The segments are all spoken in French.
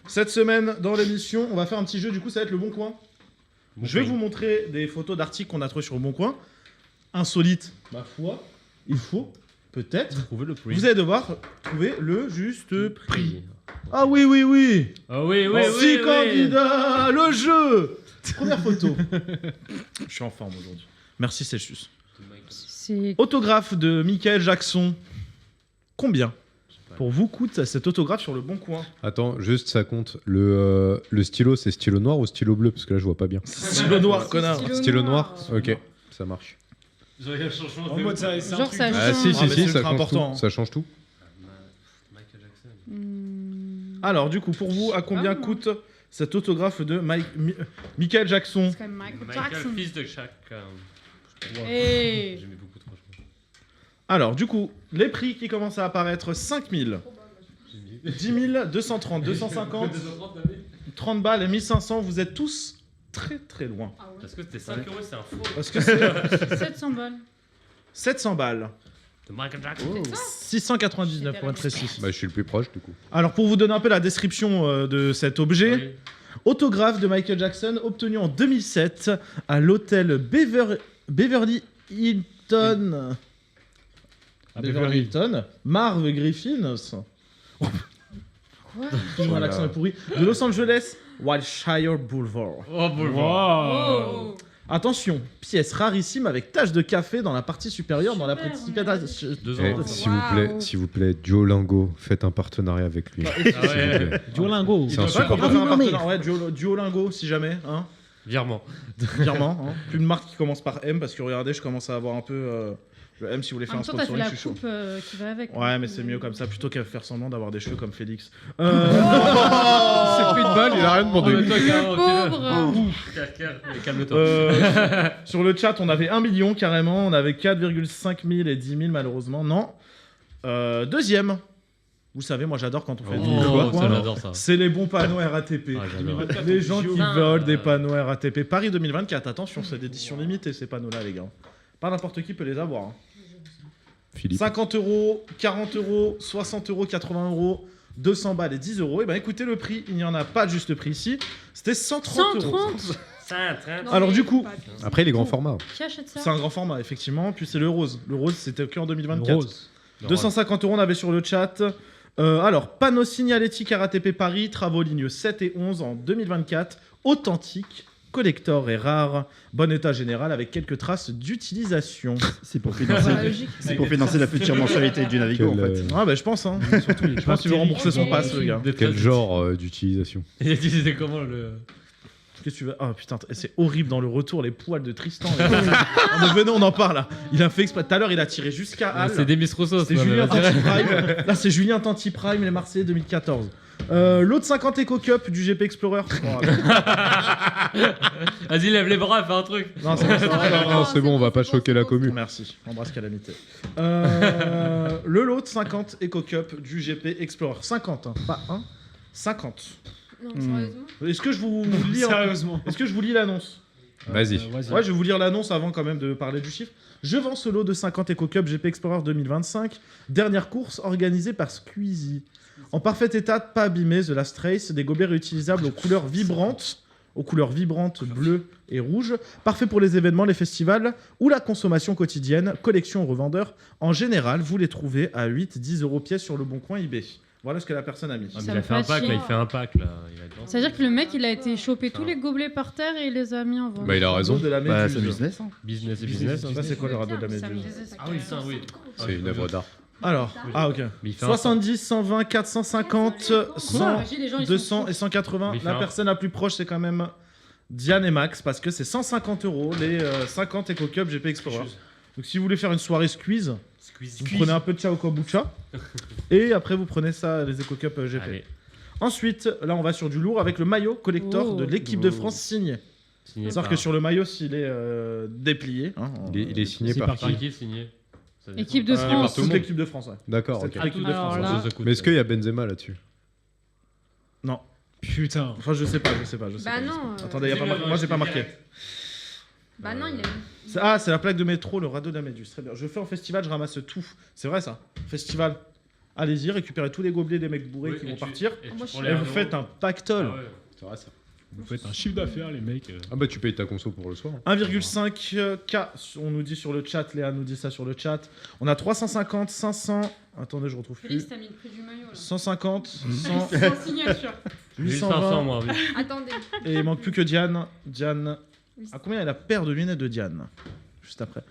Cette semaine, dans l'émission, on va faire un petit jeu. Du coup, ça va être le Bon Coin. Je vais vous montrer des photos d'articles qu'on a trouvés sur le Bon Coin. Insolites, ma foi. Il faut peut-être trouver le prix. Vous allez devoir trouver le juste prix. Ah oui, oui, oui. Ah oui, oui, oui. 6 candidats, le jeu. Première photo. Je suis en forme aujourd'hui. Merci Celsius. Autographe de Michael Jackson. Combien pour vous coûte cet autographe sur le Bon Coin? Attends, juste ça compte. Le stylo, c'est stylo noir ou stylo bleu? Parce que là, je vois pas bien. Stylo noir, connard. Stylo noir. Ok, ça marche. En mode ça, c'est un truc. Ah si, Ah, mais c'est ça ultra change important. tout. Ça change tout. Michael Jackson. Alors, du coup, pour vous, à combien coûte cet autographe de Michael Jackson? C'est quand même Michael Michael, Jackson. fils de Shaq. Hey. J'aimais beaucoup trop, je crois. Alors, du coup, les prix qui commencent à apparaître 5 000, 10 000, 230, 250, 30 balles et 1500. Vous êtes tous très très loin. Parce que c'était 5 €, c'est un faux. Parce que c'est 700 balles. 700 balles. De Michael Jackson. 699 pour être précis. Bah, je suis le plus proche du coup. Alors, pour vous donner un peu la description de cet objet, Oui. autographe de Michael Jackson obtenu en 2007 à l'hôtel Beverly Hilton. Beverly Hilton. Marv Griffin. Excuse-moi, l'accent est pourri. De Los Angeles, Wilshire Boulevard. Oh, boulevard. Oh. Attention, pièce rarissime avec tache de café dans la partie supérieure dans la Super, participation. 2 Eh, ans. s'il vous plaît, Duolingo, faites un partenariat avec lui. Ah S'il vous ouais. plaît. Duolingo. C'est C'est vrai qu'on peut insupportable. faire un partenariat. Ouais, Duolingo, si jamais. Hein. Virement. Virement. Hein. Plus une marque qui commence par M parce que regardez, je commence à avoir un peu le M si vous voulez En faire un même temps, t'as fait sponsoring, la je suis chaud. coupe qui va avec. Ouais, mais c'est mieux comme ça plutôt qu'à faire semblant d'avoir des cheveux comme Félix. C'est pris de balle, il a rien demandé. Pauvre. Calme-toi. Sur le chat, on avait 1 million carrément, on avait 4,5 000 et 10 000 malheureusement. Non. Deuxième. Vous savez, moi j'adore quand on fait du Oh, coin. ça, j'adore ça. C'est les bons panneaux RATP. Ah, j'adore. Les gens qui Putain. volent des panneaux RATP. Paris 2024, attention, c'est d'édition limitée ces panneaux-là, les gars. Pas n'importe qui peut les avoir. Hein. Philippe. 50 €, 40 €, 60 €, 80 €, 200 balles et 10 €. Et ben écoutez le prix, il n'y en a pas de juste prix ici. C'était 130 €. 130. Non, Alors, mais du coup- pas de- Après, les grands formats. Qui achète ça? C'est un grand format, effectivement. Puis c'est le rose. Le rose, c'était que en 2024. Rose. 250 €, on avait sur le chat. Alors, panneau signalétique RATP Paris, travaux lignes 7 et 11 en 2024. Authentique, collector et rare. Bon état général avec quelques traces d'utilisation. C'est pour financer, Ah, logique. c'est pour financer la future mensualité du Navigo en Quel, fait. Ah bah je pense, hein. Surtout, je pense qu'il veut rembourser son pass, le gars. Quel genre d'utilisation? Il a dit c'était comment le. Qu'est-ce que tu veux? Ah putain, c'est horrible dans le retour, les poils de Tristan. Ah, mais venez, on en parle là. Il a fait exprès. Tout à l'heure, il a tiré jusqu'à Halle. C'est Demis Rousseau. C'est Julien Tanti Prime. Là, c'est Julien Tanti Prime, les Marseillais 2014. L'autre 50 Eco Cup du GP Explorer. Oh, Vas-y, lève les bras, fais un truc. non, c'est bon, ça va. Non, c'est bon, on va pas choquer la commu. Merci, embrasse Calamité. Le lot 50 Eco Cup du GP Explorer. 50, hein, pas 1. 50. Non, sérieusement. Est-ce que je vous lis Sérieusement. Est-ce que je vous lis l'annonce? Vas-y. Ouais, je vais vous lire l'annonce avant quand même de parler du chiffre. Je vends ce lot de 50 Eco Cup GP Explorer 2025. Dernière course organisée par Squeezie. En parfait état, pas abîmé, The Last Race, des gobelets réutilisables aux couleurs vibrantes bleu et rouge, parfait pour les événements, les festivals ou la consommation quotidienne, collection aux revendeurs. En général, vous les trouvez à 8-10 € pièce sur le bon coin eBay. Voilà ce que la personne a mis. Ah, mais Ça il me a fait un fait pack là, chier. il fait un pack là. Il a dedans. C'est-à-dire que le mec, il a été choper tous les gobelets par terre et il les a mis en vente. Bah, il a raison. De la Bah, méduse. c'est business. Hein. Business et business. Ça, c'est quoi le radeau de la Ça me méduse? disait ça. Ah oui, ça, oui. C'est une œuvre d'art. Alors, ah ok. Mais il fait un 70, 120, 450, 100, Imagine, les gens, ils sont 200 fous. et 180. Mais il fait La un- personne la plus proche, c'est quand même Diane et Max, parce que c'est 150 € les 50 Eco Cup GP Explorer. Donc si vous voulez faire une soirée squeeze, vous prenez un peu de Ciao Kombucha, et après vous prenez ça, les Eco Cup GP. Allez. Ensuite, là on va sur du lourd avec le maillot collector Oh. de l'équipe de France signé. Signé C'est-à-dire par- que sur le maillot, s'il est déplié, hein, Il est signé C'est par parti. qui? Par qui signé Ça dépend. Équipe de par France. toute l'équipe de France. Ouais. D'accord, C'est ok. l'équipe de Alors France. là- Ça coûte. Mais est-ce qu'il y a Benzema là-dessus? Non, Putain. enfin je sais pas. Je sais Bah pas. non. Attendez, y a pas moi j'ai pas marqué. Bah non, il a mis. C'est la plaque de métro, le radeau de la Méduse. Très bien. Je fais en festival, je ramasse tout. C'est vrai ça? Festival. Allez-y, récupérez tous les gobelets des mecs bourrés qui vont partir. Et vous faites un pactole. Ah ouais. C'est vrai ça. Vous faites un chiffre d'affaires, les mecs. Ah bah tu payes ta conso pour le soir. 1,5K, on nous dit sur le chat, Léa nous dit ça sur le chat. On a 350, 500. Attendez, je retrouve Félix, plus. t'as mis le prix du maillot là. 150, 100, Sans signature. 1500 820. moi, oui. Attendez. Et il manque plus que Diane. Diane. À combien est la paire de lunettes de Diane? Juste après.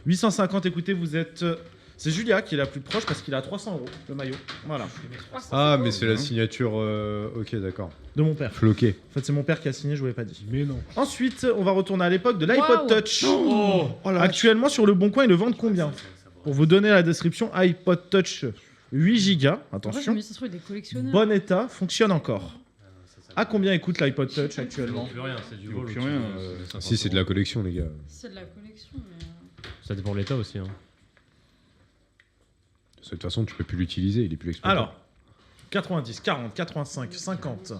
850, écoutez, vous êtes. C'est Julia qui est la plus proche parce qu'il a 300 € le maillot. Voilà. Ah mais c'est la signature... Ok d'accord. De mon père. Floqué. En fait, c'est mon père qui a signé, je vous l'ai pas dit. Mais non. Ensuite, on va retourner à l'époque de l'iPod Waouh. Touch. Oh, Actuellement, sur le Bon Coin, ils le vendent combien? Pour vous donner la description, iPod Touch 8 Go. Attention. Mais ça se trouve des collectionneurs. Bon état, fonctionne encore. À combien écoute l'iPod Touch actuellement? Plus rien, c'est du vaut vol. plus au-dessus rien, de 50 Si c'est de la collection les gars. C'est de la collection, mais. Ça dépend de l'état aussi. Hein. De toute façon tu peux plus l'utiliser, il est plus exploitable. Alors, 90, 40, 85, 50,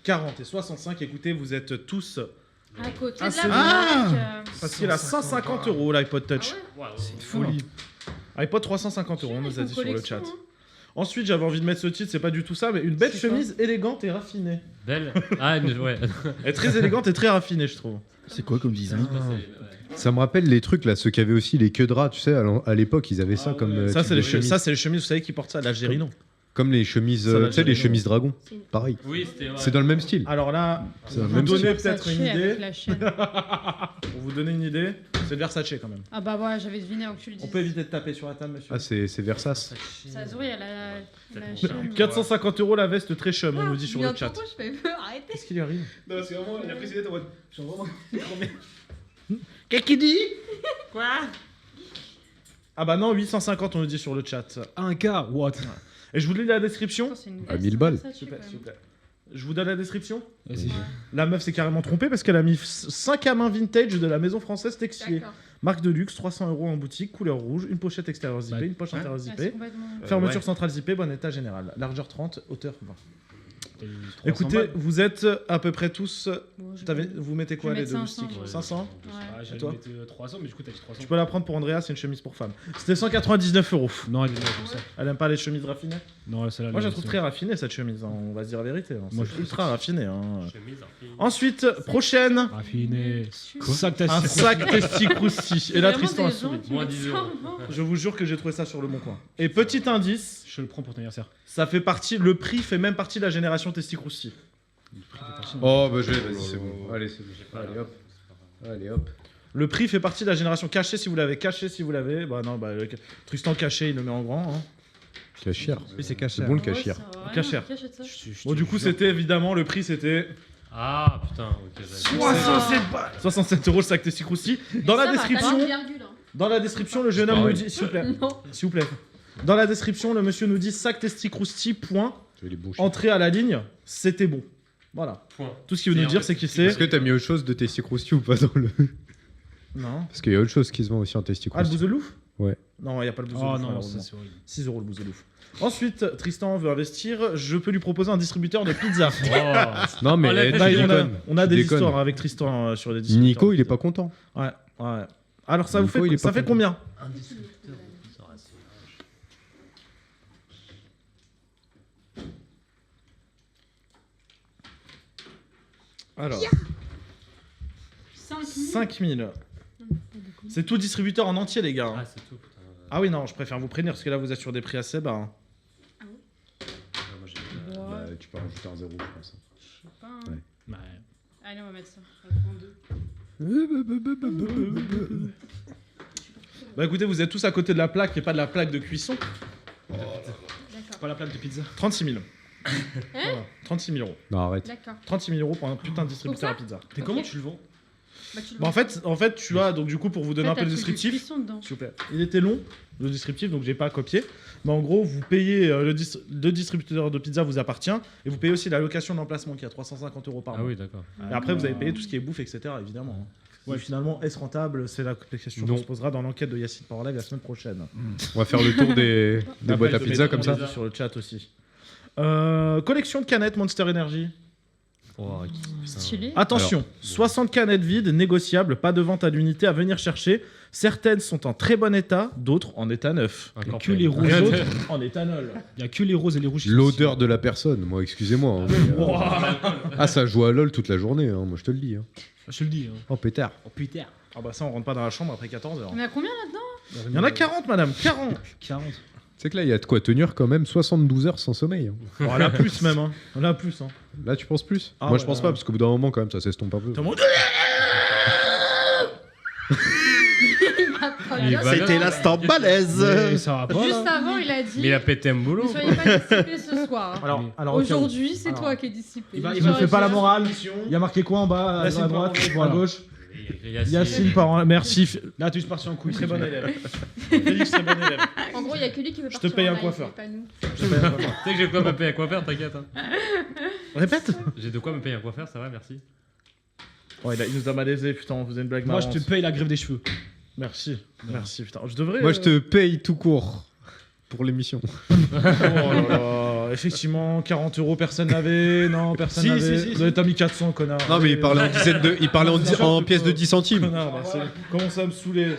40 et 65. Écoutez, vous êtes tous... À côté Ah, de c'est- la baraque. Parce qu'il a 150 € l'iPod Touch. C'est une Folie. iPod 350 €, on nous a dit sur le collection, chat. hein. Ensuite, j'avais envie de mettre ce titre, c'est pas du tout ça, mais une belle C'est quoi chemise élégante et raffinée. Belle. Ah, ouais. Elle est très élégante et très raffinée, je trouve. C'est quoi comme design? Ça me rappelle les trucs là, ceux qui avaient aussi les queues de rat, tu sais, à l'époque ils avaient ça comme Ça, type c'est de les chemise. ça, c'est les chemises, vous savez qui portent ça, l'Algérino. Comme les chemises, Ça va, tu sais, j'ai les raison. chemises dragon. Pareil. Oui, c'était. C'est dans le même style. Alors là, C'est dans le vous même donnez style. peut-être une Versace avec idée. la chaîne. Pour vous donner une idée, c'est Versace quand même. Ah bah ouais, j'avais deviné avant que tu le dises. On peut éviter de taper sur la table, monsieur. Ah c'est Versace. Ça se voit, il y a la chaîne. 450 € la veste très chum, on nous dit sur le chat. Je fais peur, arrêtez. Qu'est-ce qu'il lui arrive? Non, c'est vraiment, il a pris ses lettres en mode. Je suis vraiment. Qu'est-ce qu'il dit? Quoi? Ah bah non, 850 on nous dit sur le chat. 1K, what? Et je vous lis la description. À 1000 balles. S'il vous plaît, s'il vous plaît. Je vous donne la description. Vas-y. La meuf s'est carrément trompée parce qu'elle a mis 5 à main vintage de la maison française Texier. D'accord. Marque de luxe, 300 € en boutique, couleur rouge, une pochette extérieure zippée, Bah, une poche intérieure Ah, c'est zippée, complètement. fermeture ouais. centrale zippée, bon état général. Largeur 30, hauteur 20. Et 300 Écoutez, balles. vous êtes à peu près tous... Bon, je- Vous mettez quoi Je vais les deux mettre 500, sticks ouais. 500? Ouais. Ah, j'allais toi mettre 300, mais du coup, t'as dit 300. Tu peux la prendre pour Andrea, c'est une chemise pour femme. C'était 199 €. Non, elle est comme ça. Elle aime pas les chemises raffinées? Non, celle-là. Moi je la elle trouve est- très raffinée cette chemise, hein, on va se dire la vérité. Hein. Moi, C'est je ultra raffiné. Hein. Chemise, infini. Ensuite, prochaine, Raffiné. Quoi Ça que t'as un sac Testicrousti. Et là Vraiment Tristan a des gens souri. qui Moins mettent 10 ça €. en vente. Je vous jure que j'ai trouvé ça sur le bon coin. Et petit indice, Je le prends pour ton anniversaire. ça fait partie, le prix fait même partie de la génération Testicrousti. Oh bah je vais, vas-y c'est bon. Allez c'est bon. Allez hop. Allez hop. Le prix fait partie de la génération caché si vous l'avez, caché si vous l'avez. Bah non, bah Tristan caché, il le met en grand. Hein. Cachir. Oui, c'est caché. C'est bon le Ouais, cachir. ça va rien, Cachère. cachette ça. Bon du coup c'était évidemment, le prix c'était Ah putain, ok. j'avais- 67 € le sac Testicrousti. Dans la Ça va, description, t'as une virgule, hein. dans la description, le jeune homme nous dit, s'il vous plaît, Non. s'il vous plaît. Dans la description, le monsieur nous dit sac Testicrousti, point. Les bons chiffres. Entrée à la ligne, c'était bon. Voilà. Point. Tout ce qu'il veut Et nous en dire, fait, c'est qu'il Est-ce que sait. t'as mis autre chose de Testicrousti ou pas dans le... Non. Parce qu'il y a autre chose qui se vend aussi en Ah, le Testicrousti. bouselouf? Ouais. Non, il n'y a pas le bouselouf. Oh non, malheureusement. ça c'est horrible. 6 € le bouselouf. Ensuite, Tristan veut investir. Je peux lui proposer un distributeur de pizza. Oh. Non mais Enlève tu Bah, les on a, déconnes. on a Tu des déconnes. histoires avec Tristan sur les distributeurs. Nico de il est pizza. pas content. Ouais, ouais. Alors ça vous Nico, il fait, est ça pas fait content. combien? Un distributeur de pizza, c'est vache. Alors, 5 000. 5000. C'est tout distributeur en entier, les gars. Ah, c'est tout, putain. Ah oui, non, je préfère vous prévenir parce que là, vous êtes sur des prix assez bas. hein. Ah, moi, j'ai- Ouais, Bah, tu peux rajouter un 0 je pense. je sais pas. hein. Ouais. Ouais. Allez, on va mettre ça. On va prendre deux. Bah écoutez, vous êtes tous à côté de la plaque et pas de la plaque de cuisson. D'accord. Pas la plaque de pizza. 36 000. Voilà, 36 000 €. Non arrête. D'accord. 36 000 € pour un putain de distributeur à Pour pizza. Et comment tu le vends? Bah, tu le Bah, en vends. fait, tu as, donc du coup, pour vous donner un peu le descriptif, Cuisson dedans. s'il vous plaît. Il était long, le descriptif, donc j'ai pas copié. Mais en gros, vous payez, le distributeur de pizza vous appartient, et vous payez aussi la location d'emplacement qui est à 350 € par Ah mois. oui, d'accord. Et après, vous avez payé tout ce qui est bouffe, etc., évidemment. hein. Ouais. Et finalement, est-ce rentable? C'est la question Non. qu'on se posera dans l'enquête de Yacine Powerlive la semaine prochaine. On va faire le tour des boîtes à Après, pizza je comme mets ça. tout sur le chat aussi. Collection de canettes Monster Energy. Oh, Stylé. Attention, Alors, 60 canettes vides, négociables, pas de vente à l'unité à venir chercher. Certaines sont en très bon état, d'autres en état neuf. Il y a Encore que plein. les rouges. Les autres en éthanol. Il y a que les roses et les rouges. qui sont L'odeur de la personne, moi, excusez-moi. hein, mais, Ah, ça joue à LoL toute la journée, hein, moi je te le dis. Hein. Je te le dis. Hein. Oh pétard. Oh putain. Ah bah ça, on rentre pas dans la chambre après 14h. On a combien là-dedans? Il y en a 40, madame, 40. 40. C'est que là, il y a de quoi tenir quand même 72 heures sans sommeil. hein. Bon, on a plus même, hein. On a plus, hein. Là, tu penses plus Ah Moi, ouais, je pense là, pas, ouais. parce qu'au bout d'un moment, quand même, ça s'estompe un peu. Tout le monde- Il va C'était là. l'instant balèze. Mais ça va pas. Juste là. avant, il a dit Mais il a pété un boulot. ne soyez pas dissipés ce soir. Alors, Aujourd'hui, c'est Alors, toi qui es dissipé. il me fait pas la morale. Il y a marqué quoi en bas, à droite, à gauche? Yacine par en... Merci. Là, tu es parti en couille. Très bon élève. Félix, très bon élève. En gros, il y a que lui qui veut Je te partir paye en un live, coiffeur. mais pas nous. Tu sais que j'ai de quoi me payer un coiffeur, t'inquiète. Hein. Répète. J'ai de quoi me payer un coiffeur, ça va, merci. Oh, il nous a malaisé, putain, on faisait une blague Moi, marrante. je te paye la grève des cheveux. Merci. Merci, putain. Je devrais... Moi, je te paye tout court pour l'émission. Oh là là. Effectivement, 40 €, personne n'avait. Non, personne Si, n'avait. si, si, Vous avez mis 400, connard. Non, mais il parlait en dizaines de... Il parlait en pièces de 10 centimes. Connard, bah, comment ça me saouler.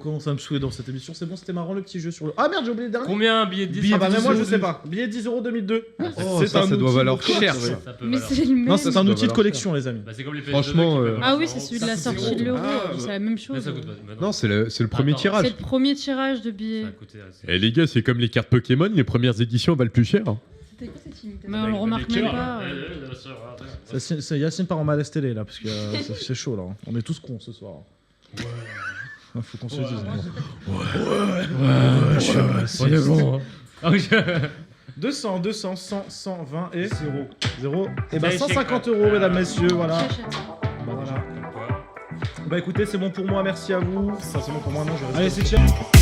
Comment ça me saouler dans cette émission. C'est bon, c'était marrant le petit jeu sur le... Ah merde, j'ai oublié le dernier. Combien un billet de 10 Ah bah même moi je 10 sais pas. Billet 10 € 2002. Oh, ça doit valoir cher, ça. Ça peut Mais valoir. c'est le même. Non, c'est ça un doit outil de valoir collection, les amis. Bah, c'est comme les PS2 Franchement, qui peuvent valoir Ah oui, 100 c'est €. celui de la Ça, c'est sortie de zéro. l'euro. Ah, C'est la même chose. Mais ça coûte pas. mais Non, c'est le premier Attends. tirage. C'est le premier tirage de billets. Ça a coûté assez. Eh les gars, c'est comme les cartes Pokémon, les premières éditions valent plus cher. C'était quoi cette imitation? Bah, Mais on le remarque même pas. C'est Yacine par en malaise télé là, parce que c'est chaud là. On est tous cons ce soir. Ouais. Faut qu'on se dise. On est bon. Hein. Ah oui, 200, 200, 100, 120 et 0. Et bah Allez, 150 €, mesdames, messieurs, voilà. J'achète ça. Bah, voilà. Bah écoutez, c'est bon pour moi, merci à vous. Enfin, c'est bon pour moi, non, je vais rester. Allez, c'est chiant.